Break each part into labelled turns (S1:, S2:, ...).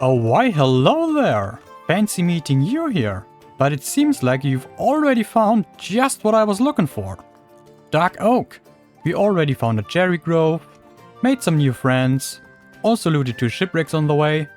S1: Oh, why hello there! Fancy meeting you here. But it seems like you've already found just what I was looking for. Dark Oak. We already found a cherry grove, made some new friends, also looted 2 shipwrecks on the way,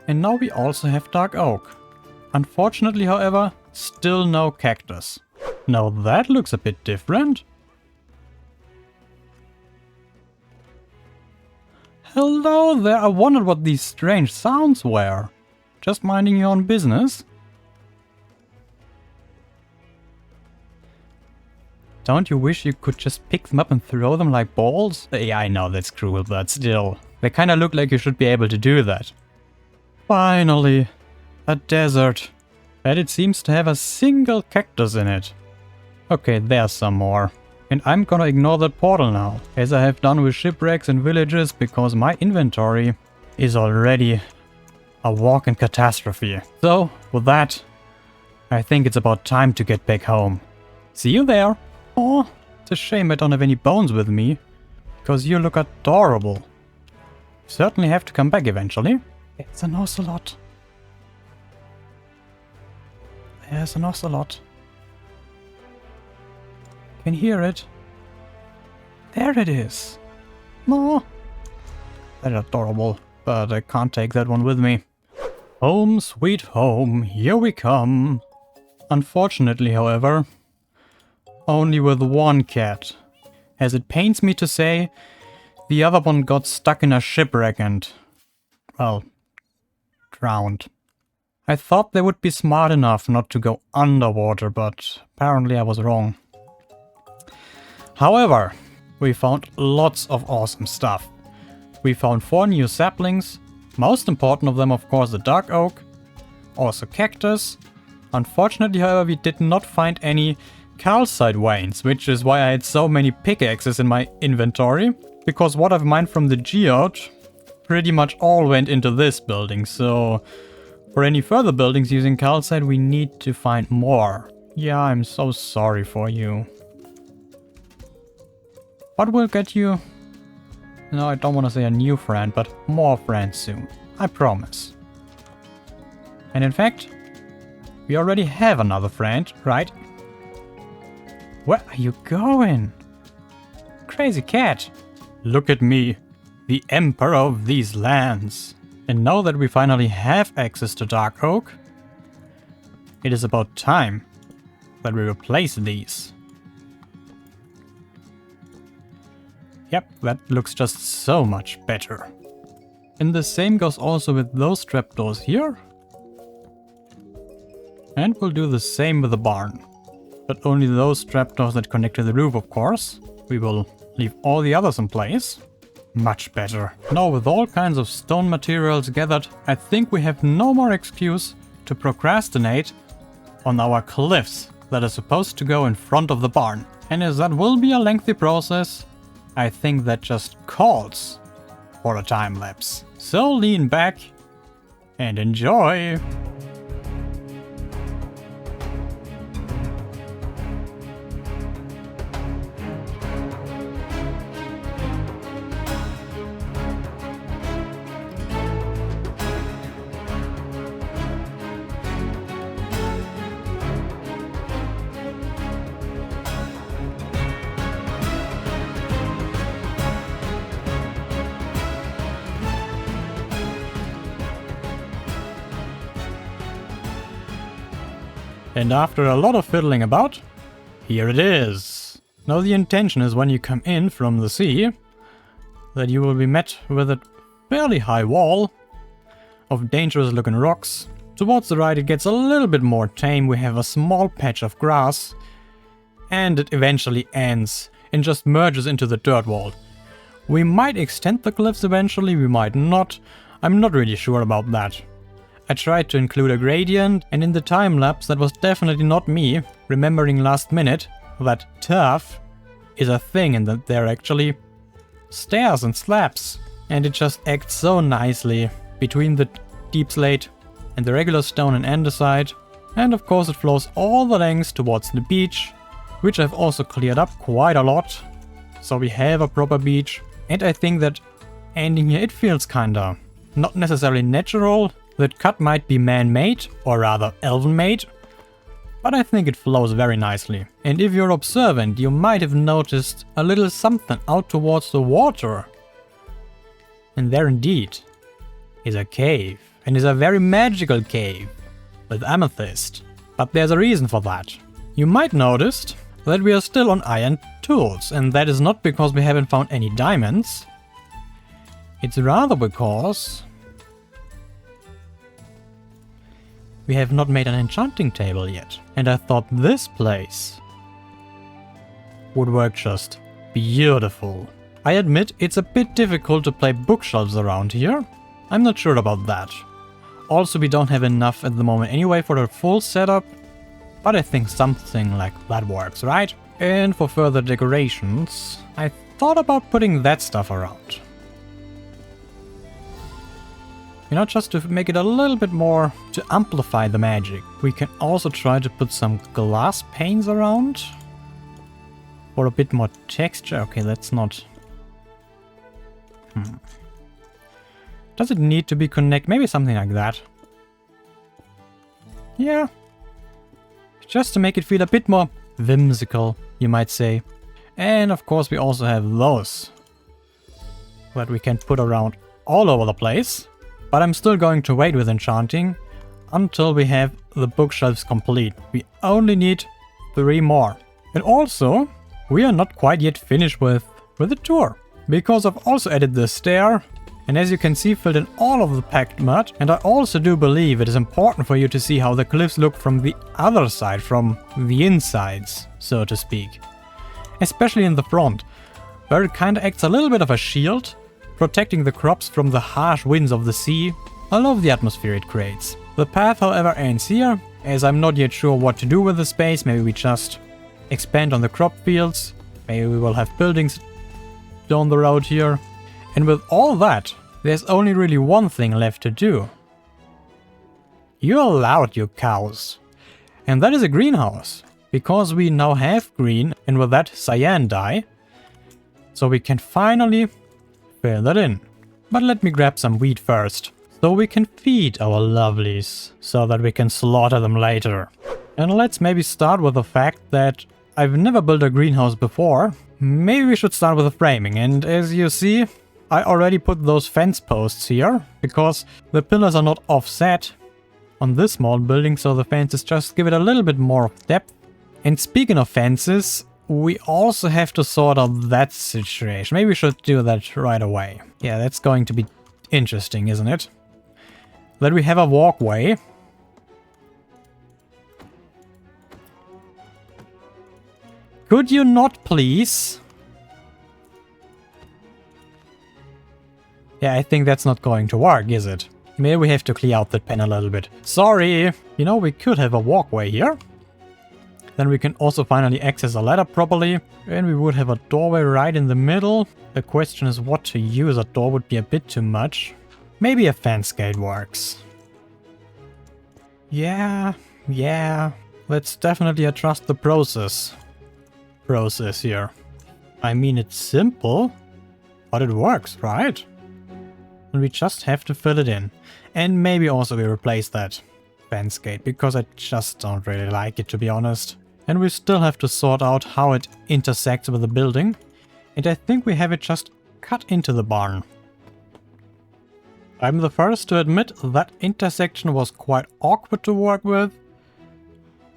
S1: and now we also have Dark Oak. Unfortunately, however, still no cactus. Now that looks a bit different. Hello there, I wondered what these strange sounds were. Just minding your own business? Don't you wish you could just pick them up and throw them like balls? Yeah, I know that's cruel, but still. They kinda look like you should be able to do that. Finally, a desert. And it seems to have a single cactus in it. Okay, there's some more. And I'm gonna ignore that portal now, as I have done with shipwrecks and villages, because my inventory is already a walking catastrophe. So, with that, I think it's about time to get back home. See you there! Oh, it's a shame I don't have any bones with me, because you look adorable. Certainly have to come back eventually. It's an ocelot. There's an ocelot. Can hear it. There it is. No. That's adorable, but I can't take that one with me. Home sweet home, here we come. Unfortunately, however, only with one cat. As it pains me to say, the other one got stuck in a shipwreck and, well, drowned. I thought they would be smart enough not to go underwater, but apparently I was wrong. However, we found lots of awesome stuff. We found 4 new saplings, most important of them of course the dark oak, also cactus. Unfortunately, however, we did not find any calcite veins, which is why I had so many pickaxes in my inventory, because what I've mined from the geode pretty much all went into this building, so for any further buildings using calcite we need to find more. Yeah, I'm so sorry for you. But we'll get you, no, I don't want to say a new friend, but more friends soon. I promise. And in fact, we already have another friend, right? Where are you going? Crazy cat. Look at me, the emperor of these lands. And now that we finally have access to Dark Oak, it is about time that we replace these. Yep, that looks just so much better. And the same goes also with those trapdoors here. And we'll do the same with the barn. But only those trapdoors that connect to the roof, of course. We will leave all the others in place. Much better. Now with all kinds of stone materials gathered, I think we have no more excuse to procrastinate on our cliffs that are supposed to go in front of the barn. And as that will be a lengthy process, I think that just calls for a time lapse. So lean back and enjoy! And after a lot of fiddling about, here it is. Now the intention is when you come in from the sea, that you will be met with a fairly high wall of dangerous looking rocks. Towards the right it gets a little bit more tame, we have a small patch of grass, and it eventually ends and just merges into the dirt wall. We might extend the cliffs eventually, we might not, I'm not really sure about that. I tried to include a gradient, and in the time lapse that was definitely not me, remembering last minute that turf is a thing and that there are actually stairs and slabs. And it just acts so nicely between the deep slate and the regular stone and andesite. And of course it flows all the length towards the beach, which I've also cleared up quite a lot. So we have a proper beach, and I think that ending here it feels kinda not necessarily natural. That cut might be man-made, or rather elven-made, but I think it flows very nicely. And if you're observant, you might have noticed a little something out towards the water. And there indeed is a cave, and is a very magical cave with amethyst. But there's a reason for that. You might notice that we are still on iron tools, and that is not because we haven't found any diamonds. It's rather because we have not made an enchanting table yet. And I thought this place would work just beautiful. I admit it's a bit difficult to place bookshelves around here. I'm not sure about that. Also, we don't have enough at the moment anyway for a full setup. But I think something like that works, right? And for further decorations, I thought about putting that stuff around. You know, just to make it a little bit more, to amplify the magic. We can also try to put some glass panes around. For a bit more texture. Okay, that's not... Does it need to be connected? Maybe something like that. Yeah. Just to make it feel a bit more whimsical, you might say. And of course we also have those that we can put around all over the place. But I'm still going to wait with enchanting until we have the bookshelves complete. We only need 3 more. And also, we are not quite yet finished with the tour. Because I've also added the stair. And as you can see, filled in all of the packed mud. And I also do believe it is important for you to see how the cliffs look from the other side, from the insides, so to speak. Especially in the front, where it kinda acts a little bit of a shield, protecting the crops from the harsh winds of the sea. I love the atmosphere it creates. The path, however, ends here, as I'm not yet sure what to do with the space. Maybe we just expand on the crop fields. Maybe we will have buildings down the road here. And with all that, there's only really one thing left to do. You're allowed, you cows. And that is a greenhouse. Because we now have green, and with that cyan dye. So we can finally fill that in. But let me grab some wheat first, so we can feed our lovelies, so that we can slaughter them later. And let's maybe start with the fact that I've never built a greenhouse before. Maybe we should start with the framing, and as you see, I already put those fence posts here, because the pillars are not offset on this small building, so the fences just give it a little bit more depth. And speaking of fences, we also have to sort out that situation. Maybe we should do that right away. Yeah, that's going to be interesting, isn't it? That we have a walkway. Could you not please? Yeah, I think that's not going to work, is it? Maybe we have to clear out that pen a little bit. Sorry! You know, we could have a walkway here. Then we can also finally access a ladder properly. And we would have a doorway right in the middle. The question is what to use. A door would be a bit too much. Maybe a fence gate works. Yeah. Let's definitely trust the process here. I mean, it's simple, but it works, right? And we just have to fill it in. And maybe also we replace that fence gate, because I just don't really like it, to be honest. And we still have to sort out how it intersects with the building. And I think we have it just cut into the barn. I'm the first to admit that intersection was quite awkward to work with.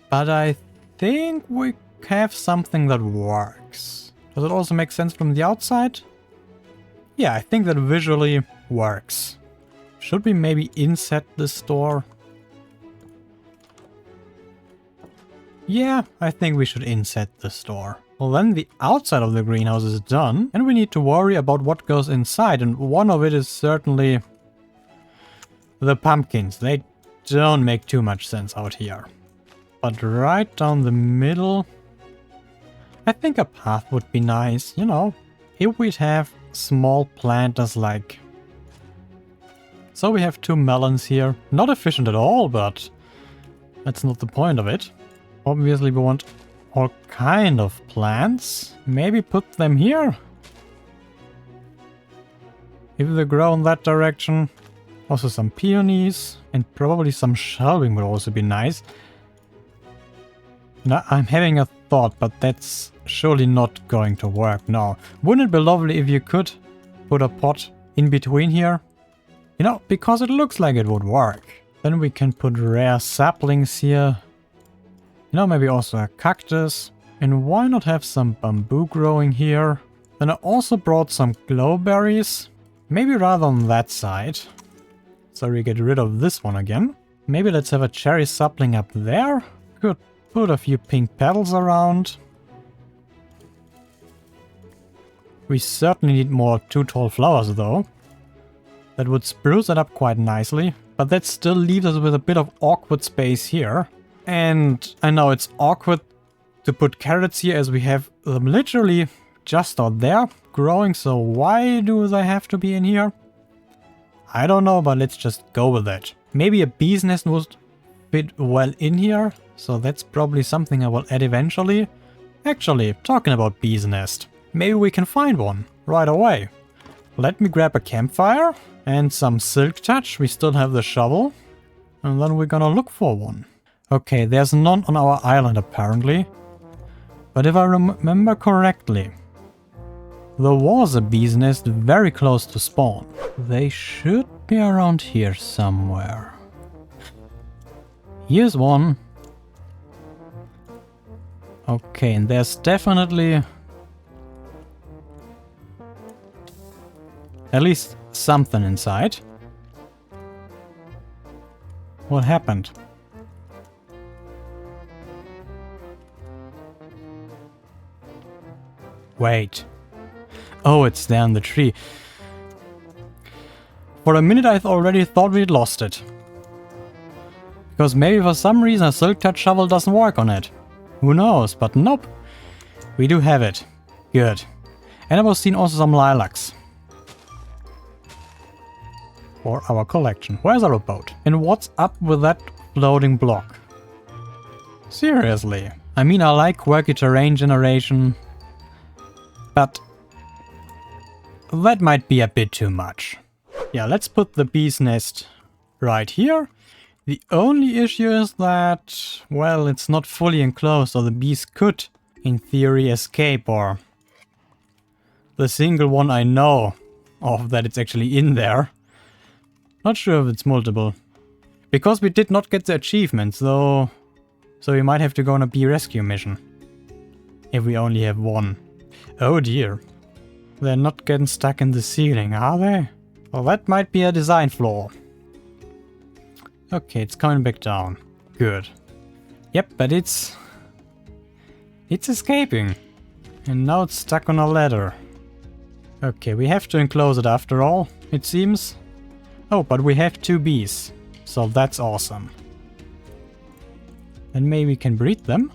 S1: But I think we have something that works. Does it also make sense from the outside? Yeah, I think that visually works. Should we maybe inset this door? Yeah, I think we should inset this door. Well, then the outside of the greenhouse is done, and we need to worry about what goes inside, and one of it is certainly the pumpkins. They don't make too much sense out here. But right down the middle, I think a path would be nice, you know. Here we'd have small planters like... So we have 2 melons here. Not efficient at all, but that's not the point of it. Obviously we want all kind of plants. Maybe put them here. If they grow in that direction. Also some peonies and probably some shelving would also be nice. Now I'm having a thought, but that's surely not going to work now. Wouldn't it be lovely if you could put a pot in between here? You know, because it looks like it would work. Then we can put rare saplings here. You know, maybe also a cactus. And why not have some bamboo growing here? Then I also brought some glowberries. Maybe rather on that side. So we get rid of this one again. Maybe let's have a cherry sapling up there. Could put a few pink petals around. We certainly need more too tall flowers though. That would spruce it up quite nicely. But that still leaves us with a bit of awkward space here. And I know it's awkward to put carrots here as we have them literally just out there growing. So why do they have to be in here? I don't know, but let's just go with it. Maybe a bee's nest would fit well in here. So that's probably something I will add eventually. Actually, talking about bee's nest. Maybe we can find one right away. Let me grab a campfire and some silk touch. We still have the shovel. And then we're gonna look for one. Okay, there's none on our island apparently. But if I remember correctly, there was a bee's nest very close to spawn. They should be around here somewhere. Here's one. Okay, and there's definitely at least something inside. What happened? Wait. Oh, it's there in the tree. For a minute I already thought we'd lost it. Because maybe for some reason a silk touch shovel doesn't work on it. Who knows, but nope. We do have it. Good. And I was seeing also some lilacs. For our collection. Where's our boat? And what's up with that floating block? Seriously. I mean, I like quirky terrain generation. But that might be a bit too much. Yeah, let's put the bee's nest right here. The only issue is that, well, it's not fully enclosed, so the bees could, in theory, escape, or the single one I know of that it's actually in there. Not sure if it's multiple. Because we did not get the achievements, though, so we might have to go on a bee rescue mission. If we only have one. Oh dear. They're not getting stuck in the ceiling, are they? Well, that might be a design flaw. Okay, it's coming back down. Good. Yep, but it's escaping. And now it's stuck on a ladder. Okay, we have to enclose it after all, it seems. Oh, but we have 2 bees. So that's awesome. And maybe we can breed them.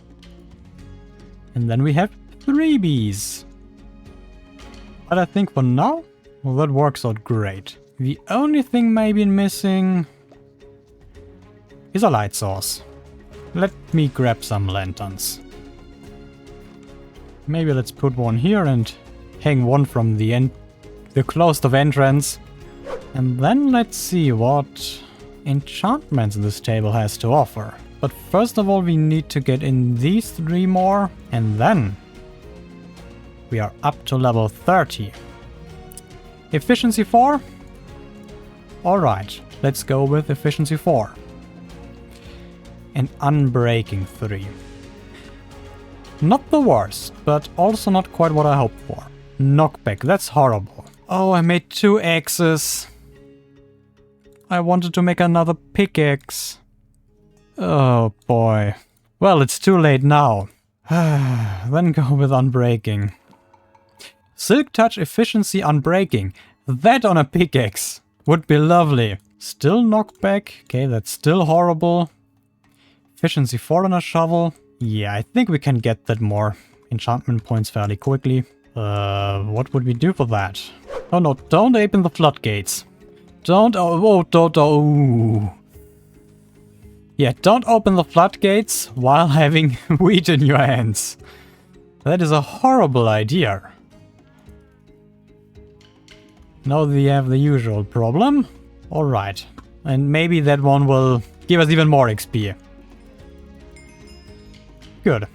S1: And then we have 3 bees. But I think for now, well, that works out great. The only thing maybe missing is a light source. Let me grab some lanterns. Maybe let's put one here and hang one from the closed off entrance. And then let's see what enchantments this table has to offer. But first of all, we need to get in these 3 more, and then we are up to level 30. Efficiency 4? Alright, let's go with efficiency 4. And unbreaking 3. Not the worst, but also not quite what I hoped for. Knockback, that's horrible. Oh, I made 2 axes. I wanted to make another pickaxe. Oh boy. Well, it's too late now. Then go with unbreaking. Silk touch efficiency unbreaking. That on a pickaxe would be lovely. Still knockback. Okay, that's still horrible. Efficiency 4 on a shovel. Yeah, I think we can get that more enchantment points fairly quickly. What would we do for that? Oh no, don't open the floodgates. Don't, Yeah, don't open the floodgates while having wheat in your hands. That is a horrible idea. Now we have the usual problem. Alright. And maybe that one will give us even more XP. Good.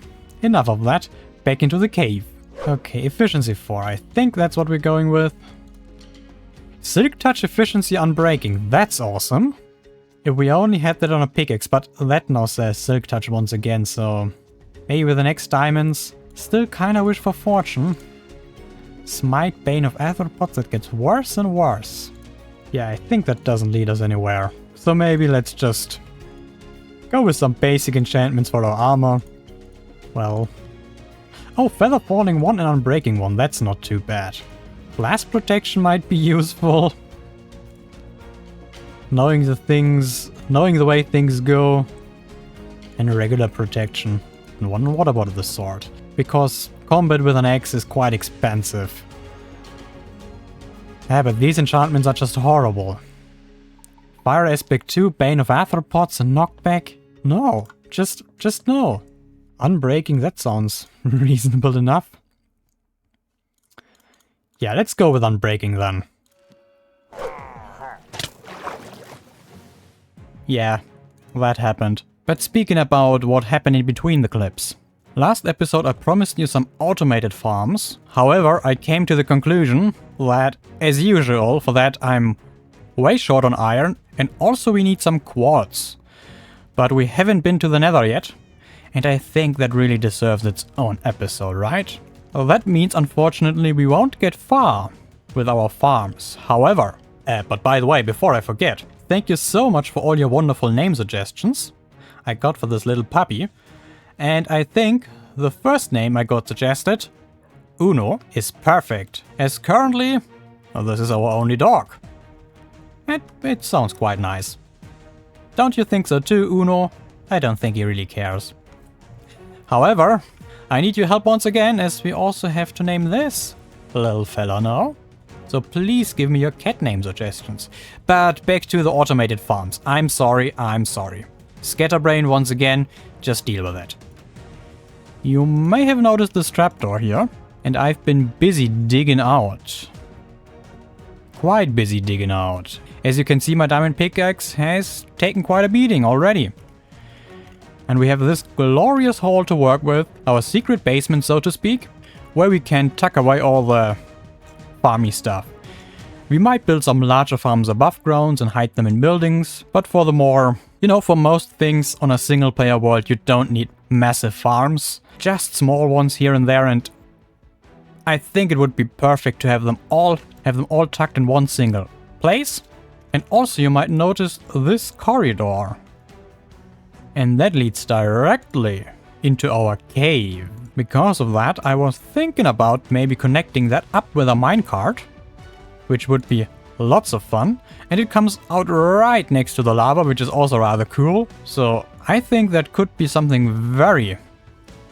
S1: Enough of that. Back into the cave. Okay, efficiency 4. I think that's what we're going with. Silk Touch efficiency unbreaking. That's awesome. If we only had that on a pickaxe, but that now says Silk Touch once again, so... Maybe with the next diamonds. Still kinda wish for fortune. Smite Bane of Arthropods, that gets worse and worse. Yeah, I think that doesn't lead us anywhere. So maybe let's just go with some basic enchantments for our armor. Well... Oh, Feather Falling 1 and Unbreaking 1, that's not too bad. Blast Protection might be useful. Knowing the way things go. And regular protection. And what about the sword? Because combat with an axe is quite expensive. Yeah, but these enchantments are just horrible. Fire Aspect 2, Bane of Arthropods and Knockback? No, just no. Unbreaking, that sounds reasonable enough. Yeah, let's go with Unbreaking then. Yeah, that happened. But speaking about what happened in between the clips. Last episode I promised you some automated farms. However, I came to the conclusion that, as usual, for that I'm way short on iron and also we need some quartz. But we haven't been to the Nether yet. And I think that really deserves its own episode, right? Well, that means, unfortunately, we won't get far with our farms. However, but by the way, before I forget, thank you so much for all your wonderful name suggestions I got for this little puppy. And I think the first name I got suggested, Uno, is perfect. As currently, well, this is our only dog. And it sounds quite nice. Don't you think so too, Uno? I don't think he really cares. However, I need your help once again, as we also have to name this little fella now. So please give me your cat name suggestions. But back to the automated farms. I'm sorry. Scatterbrain once again, just deal with it. You may have noticed this trapdoor here, and I've been busy digging out. Quite busy digging out. As you can see, my diamond pickaxe has taken quite a beating already. And we have this glorious hole to work with, our secret basement so to speak, where we can tuck away all the farmy stuff. We might build some larger farms above grounds and hide them in buildings, but for the more, for most things on a single player world you don't need massive farms, just small ones here and there, and I think it would be perfect to have them all tucked in one single place. And also you might notice this corridor. And that leads directly into our cave. Because of that, I was thinking about maybe connecting that up with a minecart, which would be lots of fun. And it comes out right next to the lava, which is also rather cool. So I think that could be something very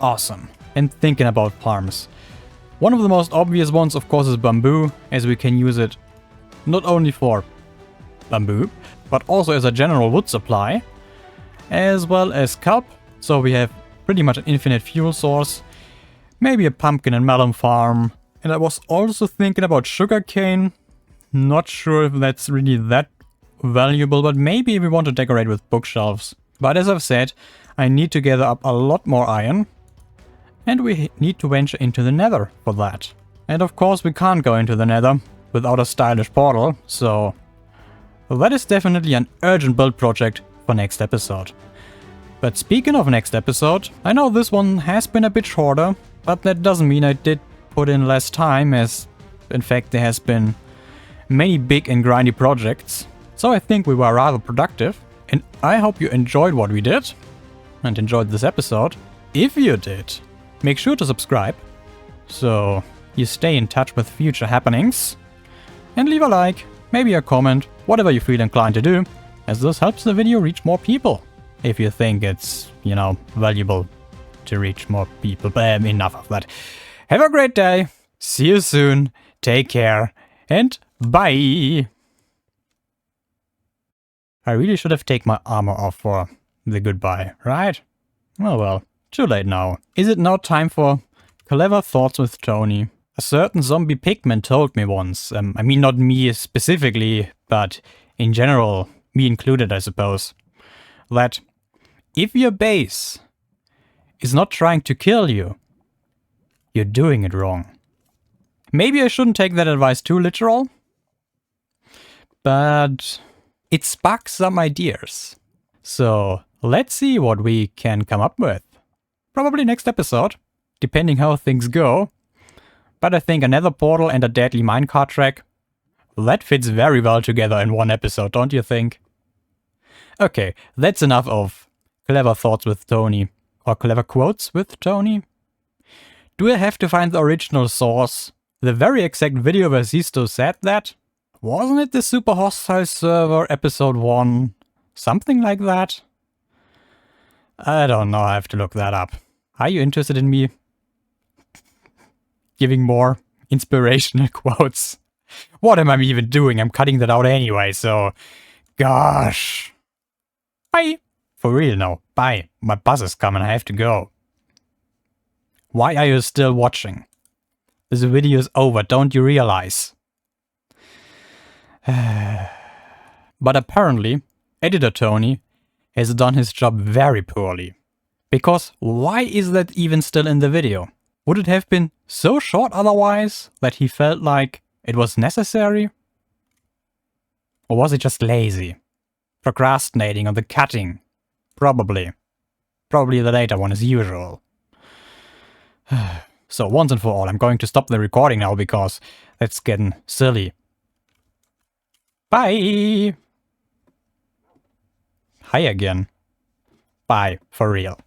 S1: awesome. And thinking about farms. One of the most obvious ones, of course, is bamboo, as we can use it not only for bamboo, but also as a general wood supply. As well as kelp, so we have pretty much an infinite fuel source. Maybe a pumpkin and melon farm. And I was also thinking about sugarcane. Not sure if that's really that valuable, but maybe we want to decorate with bookshelves. But as I've said, I need to gather up a lot more iron. And we need to venture into the Nether for that. And of course we can't go into the Nether without a stylish portal, so that is definitely an urgent build project for next episode. But speaking of next episode, I know this one has been a bit shorter, but that doesn't mean I did put in less time, as in fact there has been many big and grindy projects. So I think we were rather productive, and I hope you enjoyed what we did and enjoyed this episode. If you did, make sure to subscribe so you stay in touch with future happenings, and leave a like, maybe a comment, whatever you feel inclined to do, as this helps the video reach more people. If you think it's, valuable to reach more people. But enough of that. Have a great day. See you soon. Take care. And bye. I really should have taken my armor off for the goodbye, right? Oh well, too late now. Is it now time for Clever Thoughts with Toni? A certain zombie pigman told me once, I mean not me specifically, but in general, me included I suppose, that if your base is not trying to kill you, you're doing it wrong. Maybe I shouldn't take that advice too literal, but it sparks some ideas. So let's see what we can come up with. Probably next episode, depending how things go. But I think a nether portal and a deadly minecart track, that fits very well together in one episode, don't you think? Okay, that's enough of clever thoughts with Toni. Or clever quotes with Toni. Do I have to find the original source? The very exact video where Zisteau said that? Wasn't it the Super Hostile Server episode 1? Something like that? I don't know, I have to look that up. Are you interested in me giving more inspirational quotes? What am I even doing? I'm cutting that out anyway, so... Gosh. Bye. For real now. Bye. My bus is coming, I have to go. Why are you still watching? This video is over, don't you realize? But apparently, editor Toni has done his job very poorly. Because why is that even still in the video? Would it have been so short otherwise that he felt like it was necessary? Or was he just lazy? Procrastinating on the cutting? Probably. Probably the later one as usual. So once and for all, I'm going to stop the recording now because that's getting silly. Bye! Hi again. Bye, for real.